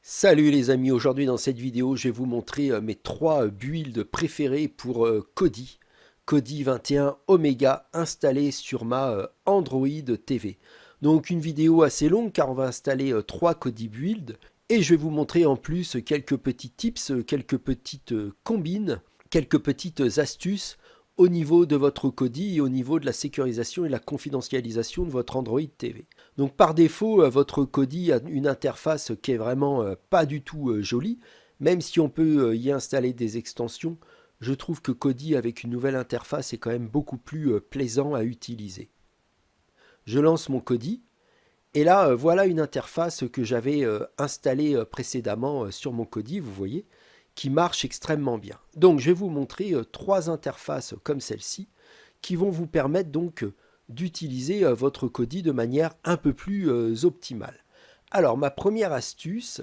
Salut les amis, aujourd'hui dans cette vidéo je vais vous montrer mes trois builds préférés pour Kodi. Kodi 21 Omega installé sur ma Android TV. Donc une vidéo assez longue car on va installer trois Kodi builds et je vais vous montrer en plus quelques petits tips, quelques petites combines, quelques petites astuces au niveau de votre Kodi et au niveau de la sécurisation et la confidentialisation de votre Android TV. Donc par défaut, votre Kodi a une interface qui est vraiment pas du tout jolie, même si on peut y installer des extensions. Je trouve que Kodi avec une nouvelle interface est quand même beaucoup plus plaisant à utiliser. Je lance mon Kodi et là voilà une interface que j'avais installée précédemment sur mon Kodi, vous voyez, qui marche extrêmement bien. Donc je vais vous montrer trois interfaces comme celle-ci qui vont vous permettre donc d'utiliser votre Kodi de manière un peu plus optimale. Alors ma première astuce,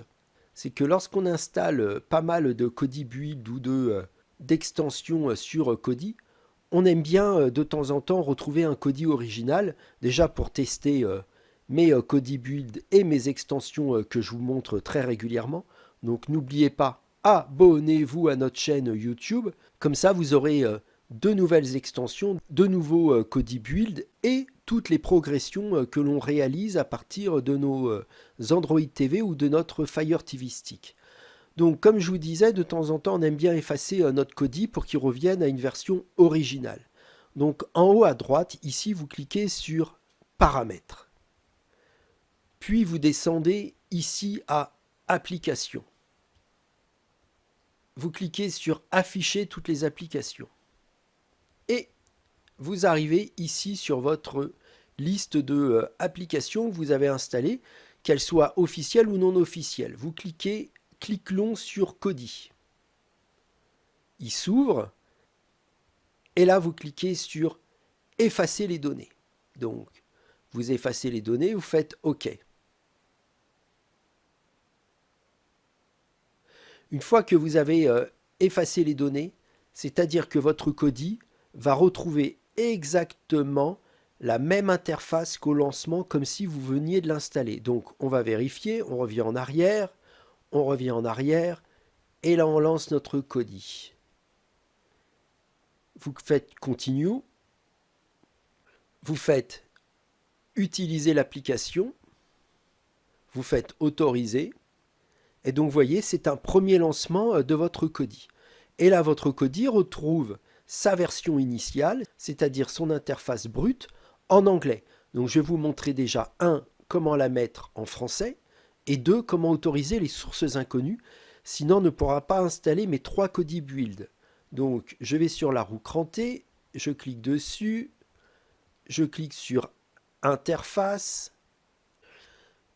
c'est que lorsqu'on installe pas mal de Kodi build ou d'extensions sur Kodi, on aime bien de temps en temps retrouver un Kodi original, déjà pour tester mes Kodi build et mes extensions que je vous montre très régulièrement. Donc n'oubliez pas, abonnez-vous à notre chaîne YouTube, comme ça vous aurez de nouvelles extensions, de nouveaux Kodi build et toutes les progressions que l'on réalise à partir de nos Android TV ou de notre Fire TV Stick. Donc comme je vous disais, de temps en temps on aime bien effacer notre Kodi pour qu'il revienne à une version originale. Donc en haut à droite, ici vous cliquez sur Paramètres. Puis vous descendez ici à Applications. Vous cliquez sur Afficher toutes les applications. Et vous arrivez ici sur votre liste de applications que vous avez installées, qu'elles soient officielles ou non officielles. Vous cliquez clic long sur Kodi. Il s'ouvre et là vous cliquez sur effacer les données. Donc vous effacez les données, vous faites OK. Une fois que vous avez effacé les données, c'est-à-dire que votre Kodi va retrouver exactement la même interface qu'au lancement, comme si vous veniez de l'installer. Donc on va vérifier, on revient en arrière, et là on lance notre Kodi. Vous faites Continue, vous faites Utiliser l'application, vous faites Autoriser, et donc vous voyez, c'est un premier lancement de votre Kodi. Et là, votre Kodi retrouve sa version initiale, c'est-à-dire son interface brute, en anglais. Donc je vais vous montrer déjà, comment la mettre en français, et 2, comment autoriser les sources inconnues, sinon on ne pourra pas installer mes trois Kodi build. Donc je vais sur la roue crantée, je clique dessus, je clique sur Interface,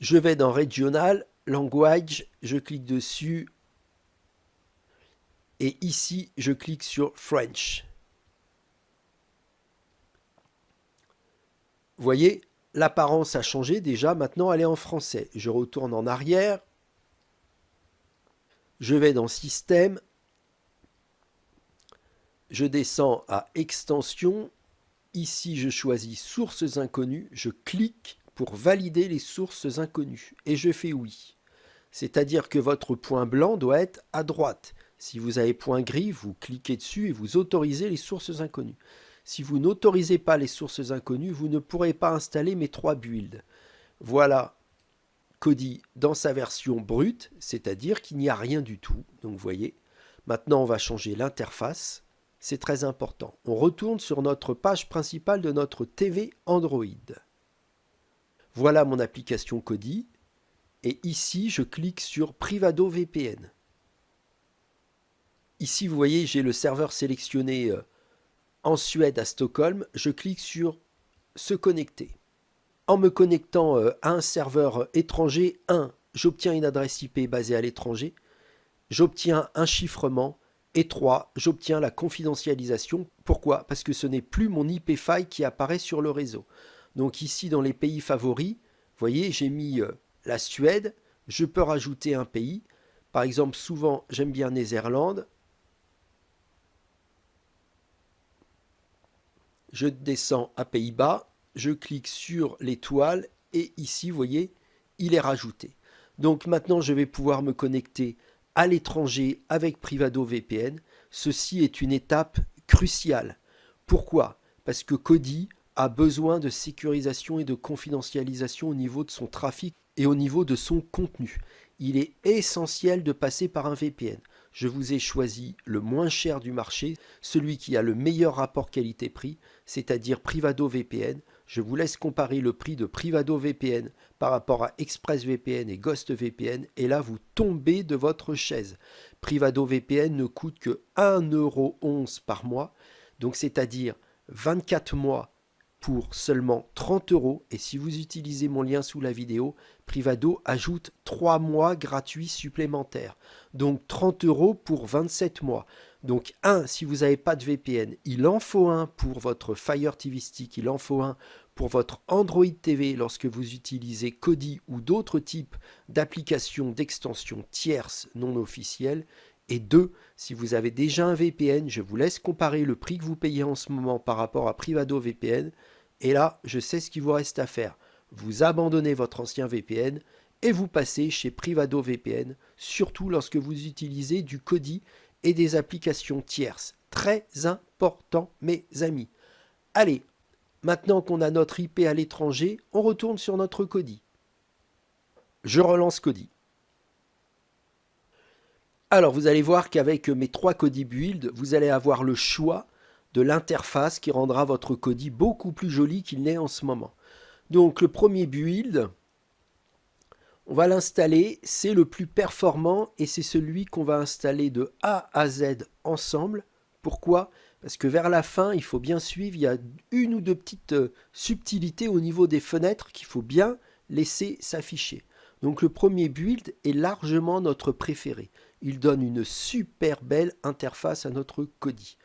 je vais dans Regional, Language, je clique dessus, et ici je clique sur French. Vous voyez, l'apparence a changé déjà, maintenant elle est en français. Je retourne en arrière, je vais dans Système, je descends à Extension, ici je choisis Sources inconnues, je clique pour valider les sources inconnues et je fais oui. C'est-à-dire que votre point blanc doit être à droite. Si vous avez point gris, vous cliquez dessus et vous autorisez les sources inconnues. Si vous n'autorisez pas les sources inconnues, vous ne pourrez pas installer mes trois builds. Voilà Kodi dans sa version brute, c'est-à-dire qu'il n'y a rien du tout. Donc vous voyez, maintenant on va changer l'interface. C'est très important. On retourne sur notre page principale de notre TV Android. Voilà mon application Kodi. Et ici, je clique sur Privado VPN. Ici, vous voyez, j'ai le serveur sélectionné en Suède à Stockholm. Je clique sur Se connecter. En me connectant à un serveur étranger, j'obtiens une adresse IP basée à l'étranger. J'obtiens un chiffrement. Et 3, j'obtiens la confidentialisation. Pourquoi? Parce que ce n'est plus mon IP file qui apparaît sur le réseau. Donc ici, dans les pays favoris, vous voyez, j'ai mis la Suède. Je peux rajouter un pays. Par exemple, souvent, j'aime bien Néerlande. Je descends à Pays-Bas. Je clique sur l'étoile. Et ici, vous voyez, il est rajouté. Donc maintenant, je vais pouvoir me connecter à l'étranger avec Privado VPN. Ceci est une étape cruciale. Pourquoi? Parce que Kodi a besoin de sécurisation et de confidentialisation au niveau de son trafic et au niveau de son contenu. Il est essentiel de passer par un VPN. Je vous ai choisi le moins cher du marché, celui qui a le meilleur rapport qualité-prix, c'est-à-dire Privado VPN. Je vous laisse comparer le prix de Privado VPN par rapport à ExpressVPN et Ghost VPN, et là vous tombez de votre chaise. Privado VPN ne coûte que 1,11 € par mois, donc c'est-à-dire 24 mois pour seulement 30 €. Et si vous utilisez mon lien sous la vidéo, Privado ajoute 3 mois gratuits supplémentaires. Donc 30 € pour 27 mois. Donc si vous n'avez pas de VPN, il en faut un pour votre Fire TV Stick, il en faut un pour votre Android TV lorsque vous utilisez Kodi ou d'autres types d'applications d'extensions tierces non officielles. Et 2, si vous avez déjà un VPN, je vous laisse comparer le prix que vous payez en ce moment par rapport à Privado VPN. Et là, je sais ce qu'il vous reste à faire. Vous abandonnez votre ancien VPN et vous passez chez Privado VPN, surtout lorsque vous utilisez du Kodi et des applications tierces. Très important, mes amis. Allez, maintenant qu'on a notre IP à l'étranger, on retourne sur notre Kodi. Je relance Kodi. Alors, vous allez voir qu'avec mes 3 Kodi Build, vous allez avoir le choix de l'interface qui rendra votre Kodi beaucoup plus joli qu'il n'est en ce moment. Donc, le premier build, on va l'installer, c'est le plus performant et c'est celui qu'on va installer de A à Z ensemble. Pourquoi? Parce que vers la fin, il faut bien suivre, il y a une ou deux petites subtilités au niveau des fenêtres qu'il faut bien laisser s'afficher. Donc le premier build est largement notre préféré. Il donne une super belle interface à notre Kodi.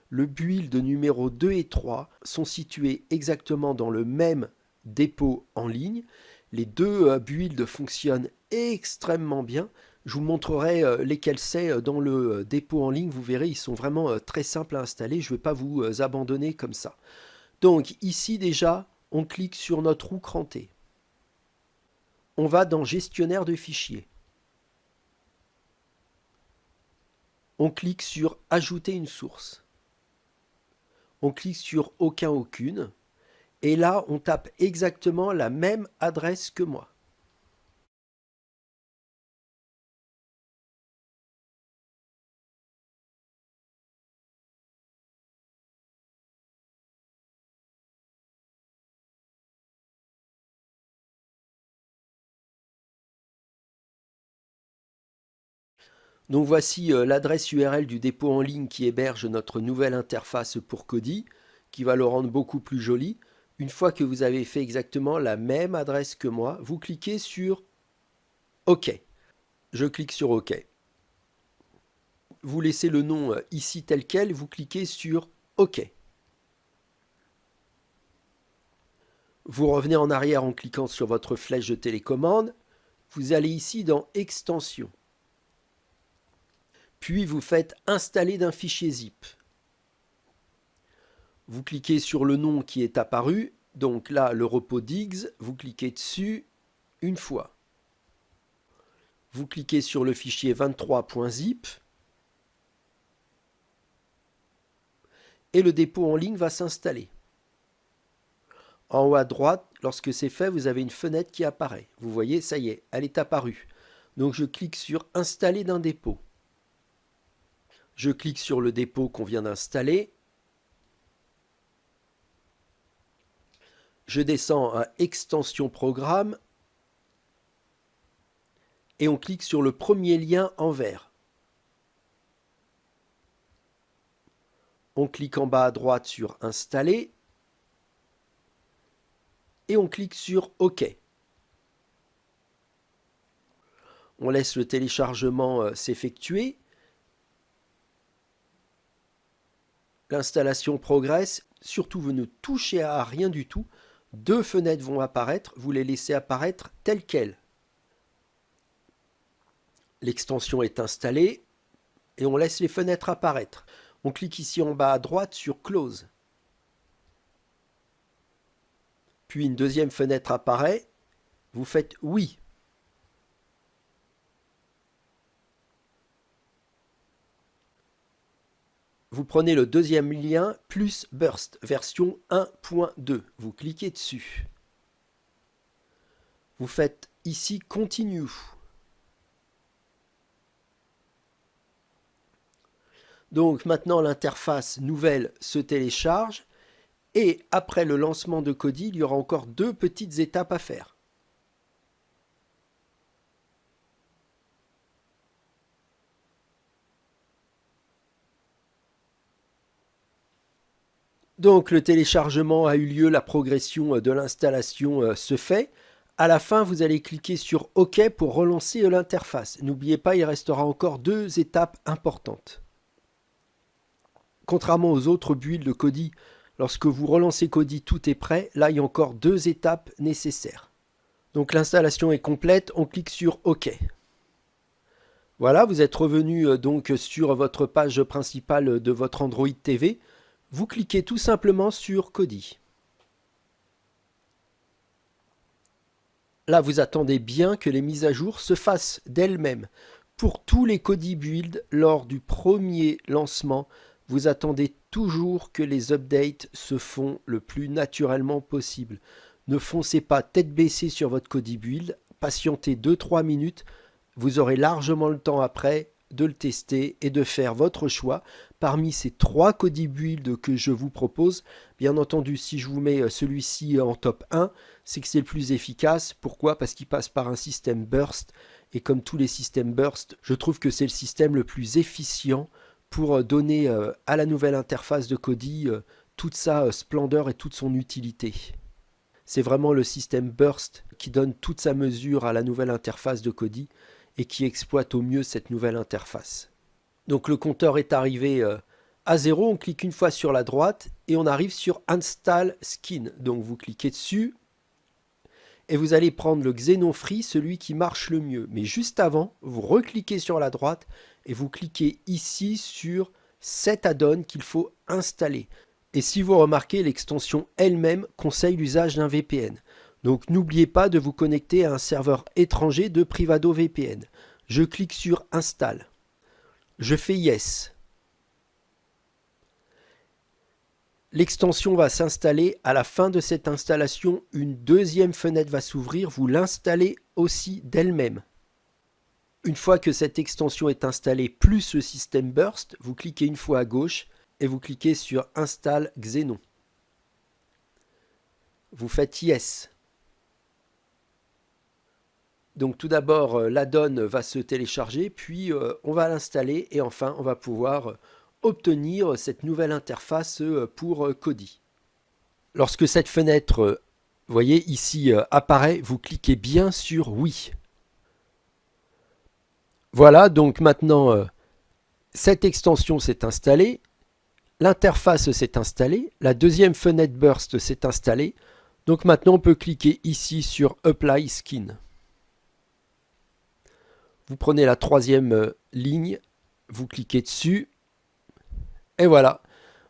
Le build numéro 2 et 3 sont situés exactement dans le même dépôt en ligne. Les deux builds fonctionnent extrêmement bien. Je vous montrerai lesquels c'est dans le dépôt en ligne. Vous verrez, ils sont vraiment très simples à installer. Je ne vais pas vous abandonner comme ça. Donc ici déjà, on clique sur notre roue crantée. On va dans Gestionnaire de fichiers. On clique sur Ajouter une source. On clique sur Aucune. Et là, on tape exactement la même adresse que moi. Donc voici l'adresse URL du dépôt en ligne qui héberge notre nouvelle interface pour Kodi, qui va le rendre beaucoup plus joli. Une fois que vous avez fait exactement la même adresse que moi, vous cliquez sur OK. Je clique sur OK. Vous laissez le nom ici tel quel, vous cliquez sur OK. Vous revenez en arrière en cliquant sur votre flèche de télécommande. Vous allez ici dans Extensions. Puis vous faites Installer d'un fichier zip. Vous cliquez sur le nom qui est apparu. Donc là, le repos Diggs, vous cliquez dessus une fois. Vous cliquez sur le fichier 23.zip. Et le dépôt en ligne va s'installer. En haut à droite, lorsque c'est fait, vous avez une fenêtre qui apparaît. Vous voyez, ça y est, elle est apparue. Donc je clique sur Installer d'un dépôt. Je clique sur le dépôt qu'on vient d'installer. Je descends à Extension Programme. Et on clique sur le premier lien en vert. On clique en bas à droite sur Installer. Et on clique sur OK. On laisse le téléchargement s'effectuer. L'installation progresse. Surtout, vous ne touchez à rien du tout. Deux fenêtres vont apparaître. Vous les laissez apparaître telles quelles. L'extension est installée. Et on laisse les fenêtres apparaître. On clique ici en bas à droite sur Close. Puis une deuxième fenêtre apparaît. Vous faites Oui. vous prenez le deuxième lien plus Burst, version 1.2. Vous cliquez dessus. Vous faites ici Continue. Donc maintenant l'interface nouvelle se télécharge et après le lancement de Kodi, il y aura encore deux petites étapes à faire. Donc le téléchargement a eu lieu, la progression de l'installation se fait. À la fin, vous allez cliquer sur OK pour relancer l'interface. N'oubliez pas, il restera encore deux étapes importantes. Contrairement aux autres builds de Kodi, lorsque vous relancez Kodi, tout est prêt. Là, il y a encore deux étapes nécessaires. Donc l'installation est complète, on clique sur OK. Voilà, vous êtes revenu donc sur votre page principale de votre Android TV. Vous cliquez tout simplement sur Kodi. Là, vous attendez bien que les mises à jour se fassent d'elles-mêmes. Pour tous les Kodi builds, lors du premier lancement, vous attendez toujours que les updates se font le plus naturellement possible. Ne foncez pas tête baissée sur votre Kodi build, patientez 2-3 minutes, vous aurez largement le temps après de le tester et de faire votre choix parmi ces trois Kodi builds que je vous propose. Bien entendu, si je vous mets celui-ci en top 1, c'est que c'est le plus efficace. Pourquoi? Parce qu'il passe par un système burst et comme tous les systèmes burst, je trouve que c'est le système le plus efficient pour donner à la nouvelle interface de Kodi toute sa splendeur et toute son utilité. C'est vraiment le système burst qui donne toute sa mesure à la nouvelle interface de Kodi et qui exploite au mieux cette nouvelle interface. Donc le compteur est arrivé à 0, on clique une fois sur la droite et on arrive sur Install Skin. Donc vous cliquez dessus et vous allez prendre le Xenon Free, celui qui marche le mieux. Mais juste avant, vous recliquez sur la droite et vous cliquez ici sur cet add-on qu'il faut installer. Et si vous remarquez, l'extension elle-même conseille l'usage d'un VPN. Donc n'oubliez pas de vous connecter à un serveur étranger de Privado VPN. Je clique sur Install. Je fais Yes. L'extension va s'installer. À la fin de cette installation, une deuxième fenêtre va s'ouvrir. Vous l'installez aussi d'elle-même. Une fois que cette extension est installée plus le système Burst, vous cliquez une fois à gauche et vous cliquez sur Install Xenon. Vous faites Yes. Donc tout d'abord, l'add-on va se télécharger, puis on va l'installer et enfin on va pouvoir obtenir cette nouvelle interface pour Kodi. Lorsque cette fenêtre, vous voyez ici, apparaît, vous cliquez bien sur Oui. Voilà, donc maintenant, cette extension s'est installée, l'interface s'est installée, la deuxième fenêtre Burst s'est installée. Donc maintenant, on peut cliquer ici sur Apply Skin. Vous prenez la troisième ligne, vous cliquez dessus, et voilà,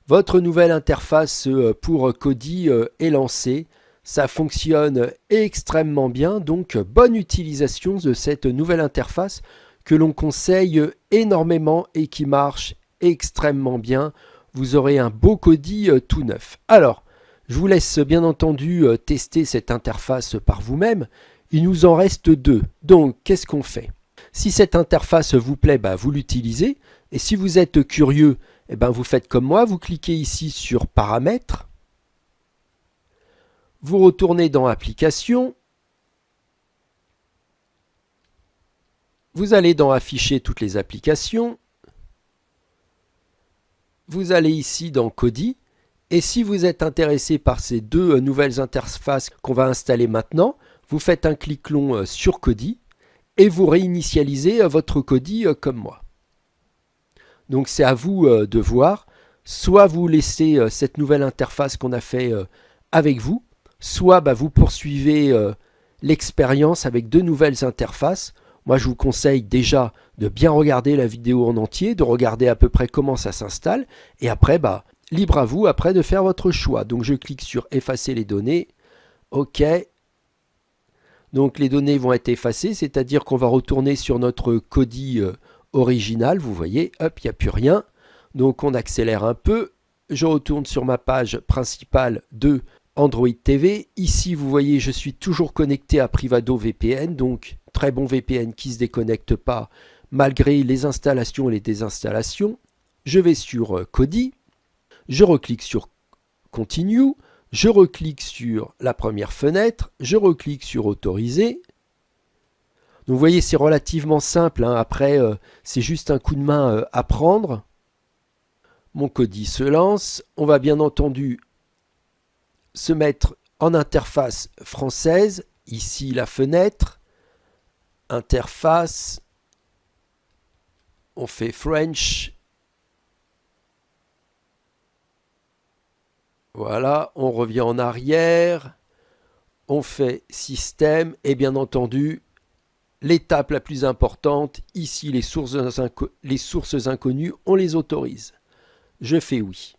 votre nouvelle interface pour Kodi est lancée. Ça fonctionne extrêmement bien, donc bonne utilisation de cette nouvelle interface que l'on conseille énormément et qui marche extrêmement bien. Vous aurez un beau Kodi tout neuf. Alors, je vous laisse bien entendu tester cette interface par vous-même. Il nous en reste deux. Donc, qu'est-ce qu'on fait ? Si cette interface vous plaît, vous l'utilisez. Et si vous êtes curieux, vous faites comme moi. Vous cliquez ici sur Paramètres. Vous retournez dans Applications. Vous allez dans Afficher toutes les applications. Vous allez ici dans Kodi. Et si vous êtes intéressé par ces deux nouvelles interfaces qu'on va installer maintenant, vous faites un clic long sur Kodi. Et vous réinitialisez votre Kodi comme moi. Donc c'est à vous de voir. Soit vous laissez cette nouvelle interface qu'on a fait avec vous, soit vous poursuivez l'expérience avec deux nouvelles interfaces. Moi je vous conseille déjà de bien regarder la vidéo en entier, de regarder à peu près comment ça s'installe. Et après, libre à vous après de faire votre choix. Donc je clique sur effacer les données. OK. Donc les données vont être effacées, c'est-à-dire qu'on va retourner sur notre Kodi original. Vous voyez, hop, il n'y a plus rien. Donc on accélère un peu. Je retourne sur ma page principale de Android TV. Ici, vous voyez, je suis toujours connecté à Privado VPN, donc très bon VPN qui ne se déconnecte pas malgré les installations et les désinstallations. Je vais sur Kodi, je reclique sur Continue, je reclique sur la première fenêtre, je reclique sur Autoriser. Donc vous voyez, c'est relativement simple, hein. Après, c'est juste un coup de main à prendre. Mon Kodi se lance. On va bien entendu se mettre en interface française. Ici, la fenêtre. Interface. On fait French. Voilà, on revient en arrière. On fait Système. Et bien entendu, l'étape la plus importante, ici, les sources inconnues, on les autorise. Je fais oui.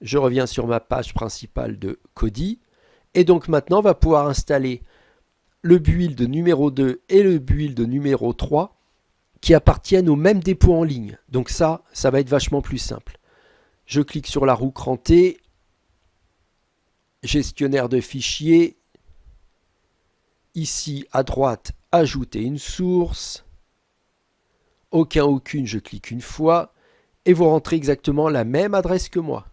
Je reviens sur ma page principale de Kodi. Et donc maintenant, on va pouvoir installer le build numéro 2 et le build numéro 3 qui appartiennent au même dépôt en ligne. Donc ça va être vachement plus simple. Je clique sur la roue crantée. Gestionnaire de fichiers. Ici, à droite, ajouter une source. Aucune, je clique une fois. Et vous rentrez exactement la même adresse que moi.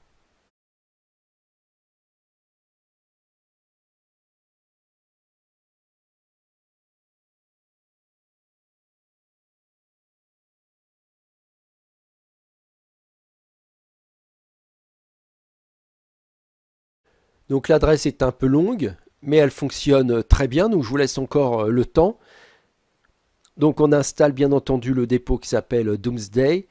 Donc l'adresse est un peu longue, mais elle fonctionne très bien, donc je vous laisse encore le temps. Donc on installe bien entendu le dépôt qui s'appelle Doomsday.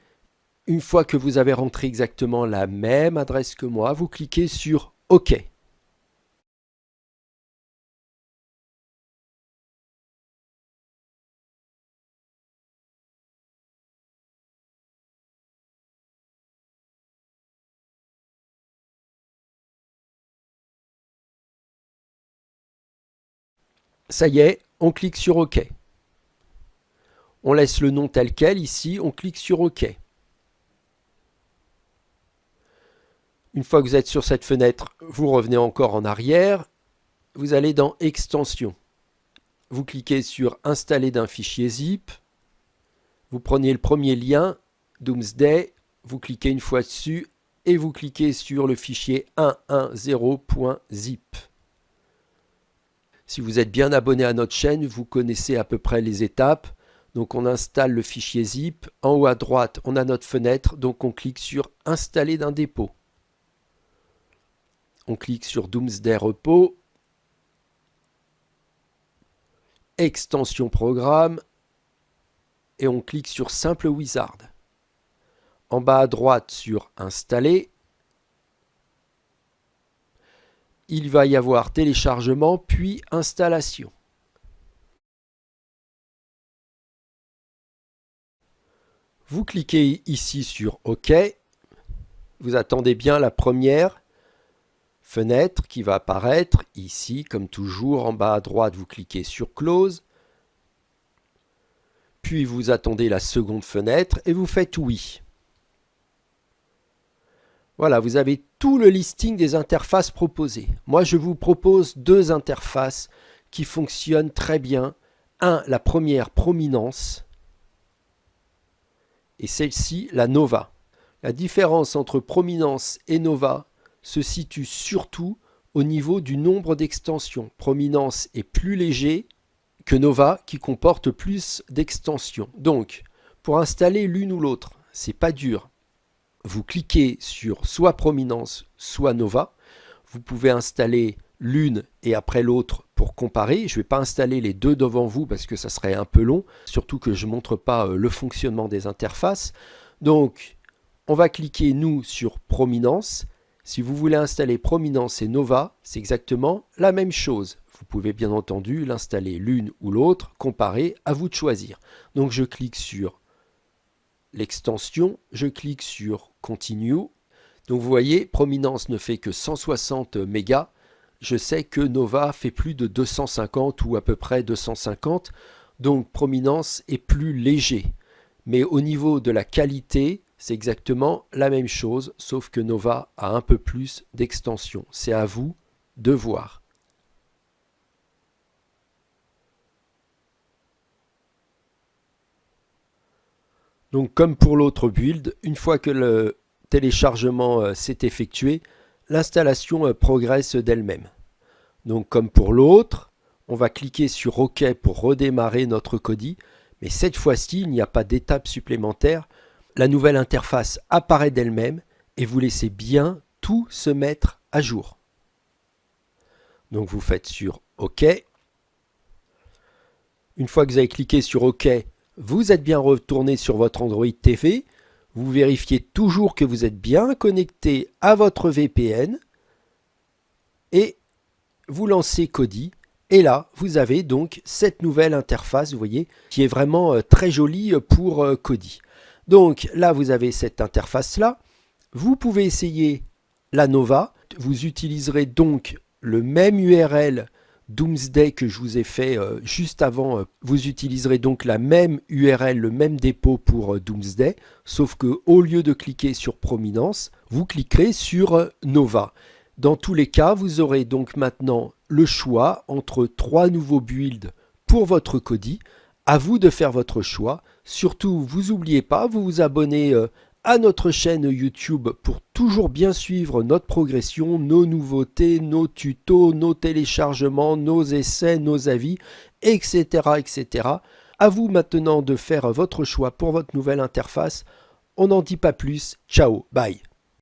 Une fois que vous avez rentré exactement la même adresse que moi, vous cliquez sur OK. Ça y est, on clique sur OK. On laisse le nom tel quel ici, on clique sur OK. Une fois que vous êtes sur cette fenêtre, vous revenez encore en arrière. Vous allez dans Extensions. Vous cliquez sur Installer d'un fichier zip. Vous prenez le premier lien, Doomsday. Vous cliquez une fois dessus et vous cliquez sur le fichier 110.zip. Si vous êtes bien abonné à notre chaîne, vous connaissez à peu près les étapes. Donc on installe le fichier zip. En haut à droite, on a notre fenêtre. Donc on clique sur Installer d'un dépôt. On clique sur Doomsday Repos. Extension programme. Et on clique sur Simple Wizard. En bas à droite sur Installer. Il va y avoir téléchargement puis installation. Vous cliquez ici sur OK. Vous attendez bien la première fenêtre qui va apparaître ici, comme toujours. En bas à droite, vous cliquez sur Close. Puis vous attendez la seconde fenêtre et vous faites oui. Voilà, vous avez tout le listing des interfaces proposées. Moi, je vous propose deux interfaces qui fonctionnent très bien. La première, Prominence, et celle-ci, la Nova. La différence entre Prominence et Nova se situe surtout au niveau du nombre d'extensions. Prominence est plus léger que Nova qui comporte plus d'extensions. Donc, pour installer l'une ou l'autre, c'est pas dur. Vous cliquez sur soit Prominence, soit Nova. Vous pouvez installer l'une et après l'autre pour comparer. Je ne vais pas installer les deux devant vous parce que ça serait un peu long, surtout que je ne montre pas le fonctionnement des interfaces. Donc, on va cliquer, nous, sur Prominence. Si vous voulez installer Prominence et Nova, c'est exactement la même chose. Vous pouvez bien entendu l'installer l'une ou l'autre, comparer, à vous de choisir. Donc, je clique sur l'extension, je clique sur Continue. Donc vous voyez, Prominence ne fait que 160 mégas. Je sais que Nova fait plus de 250 ou à peu près 250. Donc Prominence est plus léger. Mais au niveau de la qualité, c'est exactement la même chose, sauf que Nova a un peu plus d'extension. C'est à vous de voir. Donc comme pour l'autre build, une fois que le téléchargement s'est effectué, l'installation progresse d'elle-même. Donc comme pour l'autre, on va cliquer sur OK pour redémarrer notre Kodi, mais cette fois-ci, il n'y a pas d'étape supplémentaire. La nouvelle interface apparaît d'elle-même et vous laissez bien tout se mettre à jour. Donc vous faites sur OK. Une fois que vous avez cliqué sur OK, vous êtes bien retourné sur votre Android TV. Vous vérifiez toujours que vous êtes bien connecté à votre VPN et vous lancez Kodi. Et là, vous avez donc cette nouvelle interface, vous voyez, qui est vraiment très jolie pour Kodi. Donc là, vous avez cette interface-là. Vous pouvez essayer la Nova. Vous utiliserez donc le même URL Doomsday que je vous ai fait juste avant. Vous utiliserez donc la même URL, le même dépôt pour Doomsday, sauf que au lieu de cliquer sur Prominence, vous cliquerez sur Nova. Dans tous les cas, vous aurez donc maintenant le choix entre 3 nouveaux builds pour votre Kodi. À vous de faire votre choix. Surtout, vous n'oubliez pas, vous vous abonnez à notre chaîne YouTube pour toujours bien suivre notre progression, nos nouveautés, nos tutos, nos téléchargements, nos essais, nos avis, etc. etc. À vous maintenant de faire votre choix pour votre nouvelle interface. On n'en dit pas plus. Ciao, bye.